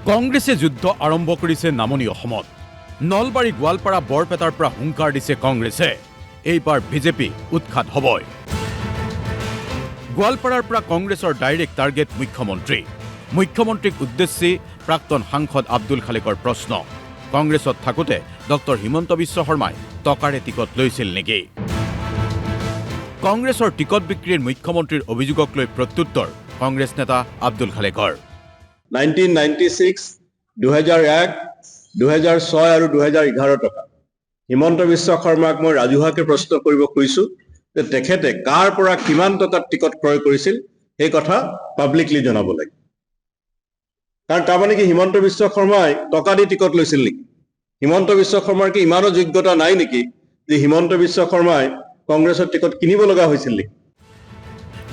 কংগ্ৰেছে যুদ্ধ আৰম্ভ কৰিছে নামনি অসমত। নলবাৰী গোৱালপাৰা বৰপেটাৰ পৰা হুংকাৰ দিছে কংগ্ৰেছে। এইবাৰ বিজেপি উৎখাত হ'বই। গোৱালপাৰাৰ পৰা কংগ্ৰেছৰ ডাইৰেক্ট টাৰ্গেট মুখ্যমন্ত্ৰীক উদ্দেশ্যি প্ৰাক্তন সাংসদ আব্দুল খালেকৰ প্ৰশ্ন, কংগ্ৰেছত থাকোঁতে ডক্টৰ হিমন্ত বিশ্ব শৰ্মাই টকাৰে টিকট লৈছিল নেকি? কংগ্ৰেছৰ টিকট বিক্ৰীৰ মুখ্যমন্ত্ৰীৰ অভিযোগক লৈ প্ৰত্যুত্তৰ কংগ্ৰেছ নেতা আব্দুল খালেকৰ। 1996, 2001, 2006 আৰু 2011 টকা হিমন্ত বিশ্ব শৰ্মাক মই ৰাজহুৱাকে প্ৰশ্ন কৰিব খুজিছোঁ যে তেখেতে কাৰ পৰা কিমান টকাত টিকট ক্ৰয় কৰিছিল সেই কথা পাব্লিকলি জনাব লাগে। কাৰণ তাৰমানে কি হিমন্ত বিশ্ব শৰ্মাই টকা দি টিকট লৈছিল নেকি? হিমন্ত বিশ্ব শৰ্মাৰ কি ইমানো যোগ্যতা নাই নেকি যে হিমন্ত বিশ্ব শৰ্মাই কংগ্ৰেছৰ টিকট কিনিব লগা হৈছিল নেকি?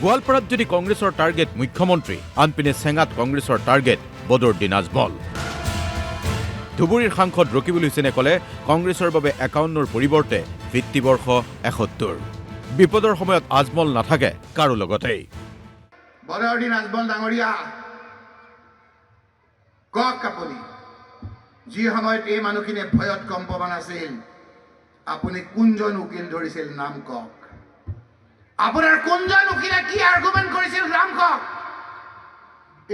গোৱালপাৰাত যদি কংগ্ৰেছৰ টাৰ্গেট মুখ্যমন্ত্ৰী, আনপিনে চেঙাত কংগ্ৰেছৰ টাৰ্গেট বদৰুদ্দিন আজমল। ধুবুৰীৰ সাংসদ ৰকিবুল হুছেইনে ক'লে কংগ্ৰেছৰ বাবে 51ৰ পৰিৱৰ্তে ভিত্তিবৰ্ষ 71। বিপদৰ সময়ত আজমল নাথাকে কাৰো লগতেই। বদৰুদ্দিন আজমল ডাঙৰীয়া কওক আপুনি, যি সময়ত এই মানুহখিনিয়ে ভয়ত কম্পমান আছিল, আপুনি কোনজন উকিল ধৰিছিল নাম কওক। আপোনাৰ কোনজন উকিলে কি আৰ্গুমেণ্ট কৰিছিল নাম কওক।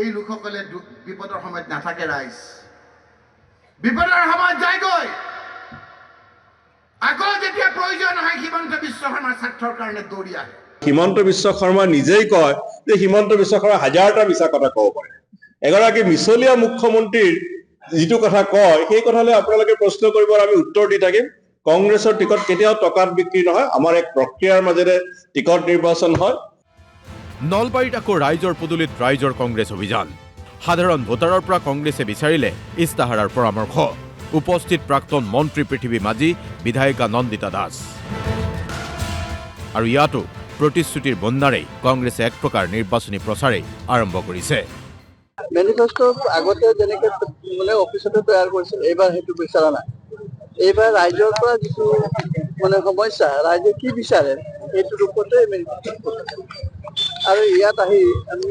এই লোকসকলে বিপদৰ সময়ত নাথাকে ৰাইজ, বিপদৰ সময়ত যায়গৈ। আকৌ যেতিয়া প্ৰয়োজন হয় হিমন্ত বিশ্ব শৰ্মাৰ স্বাৰ্থৰ কাৰণে দৌৰি আহে। হিমন্ত বিশ্ব শৰ্মা নিজেই কয় যে হিমন্ত বিশ্ব শৰ্মা হাজাৰটা মিছা কথা ক'ব পাৰে। এগৰাকী মিছলীয়া মুখ্যমন্ত্ৰীৰ যিটো কথা কয় সেই কথালৈ আপোনালোকে প্ৰশ্ন কৰিব, আমি উত্তৰ দি থাকিম। কংগ্ৰেছৰ টিকট কেতিয়াও টকাত বিক্ৰী নহয়, আমাৰ এক প্ৰক্ৰিয়াৰ মাজেৰে টিকট নিৰ্বাচন হয়। নলবাৰীত আকৌ ৰাইজৰ পদূলিত ৰাইজৰ কংগ্ৰেছ অভিযান। সাধাৰণ ভোটাৰৰ পৰা কংগ্ৰেছে বিচাৰিলে ইস্তাহাৰৰ পৰামৰ্শ। উপস্থিত প্ৰাক্তন মন্ত্ৰী পৃথিৱী মাঝি, বিধায়িকা নন্দিতা দাস। আৰু ইয়াতো প্ৰতিশ্ৰুতিৰ বন্যাৰেই কংগ্ৰেছে এক প্ৰকাৰ নিৰ্বাচনী প্ৰচাৰেই আৰম্ভ কৰিছে। মেনিফেষ্টো আগতে যেনেকৈ মানে অফিচতে তৈয়াৰ কৰিছিল, এইবাৰ সেইটো বিচৰা নাই। এইবাৰ ৰাইজৰ পৰা যিটো মানে সমস্যা, ৰাইজে কি বিচাৰে সেইটোৰ ওপৰতে আৰু ইয়াত আহি আমি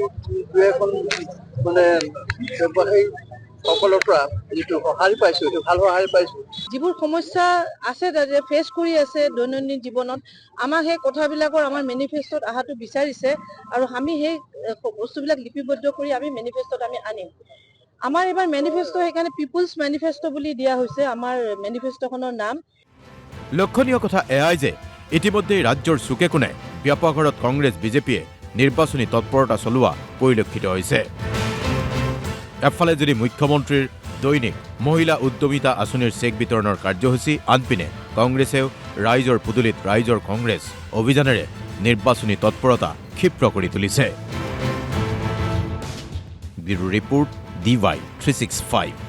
দুই এখন মানে ব্যৱসায়ী সকলৰ পৰা যিটো সঁহাৰি পাইছো, সেইটো ভাল সঁহাৰি পাইছো। যিবোৰ সমস্যা আছে তাতে ফেচ কৰি আছে দৈনন্দিন জীৱনত, আমাক সেই কথাবিলাকৰ আমাৰ মেনিফেষ্টত অহাটো বিচাৰিছে আৰু আমি সেই বস্তুবিলাক লিপিবদ্ধ কৰি আমি মেনিফেষ্টত আমি আনিম। আমাৰ এইবাৰ মেনিফেষ্টো সেইকাৰণে পিপুলছ মেনিফেষ্টো বুলি দিয়া হৈছে আমাৰ মেনিফেষ্টোখনৰ নাম। লক্ষণীয় কথা এয়াই যে ইতিমধ্যেই ৰাজ্যৰ চুকে কোণে ব্যাপক হাৰত কংগ্ৰেছ বিজেপিয়ে নিৰ্বাচনী তৎপৰতা চলোৱা পৰিলক্ষিত হৈছে। এফালে যদি মুখ্যমন্ত্ৰীৰ দৈনিক মহিলা উদ্যমিতা আঁচনিৰ চেক বিতৰণৰ কাৰ্যসূচী, আনপিনে কংগ্ৰেছেও ৰাইজৰ পদূলিত ৰাইজৰ কংগ্ৰেছ অভিযানেৰে নিৰ্বাচনী তৎপৰতা ক্ষিপ্ৰ কৰি তুলিছে। Bureau report DY 365।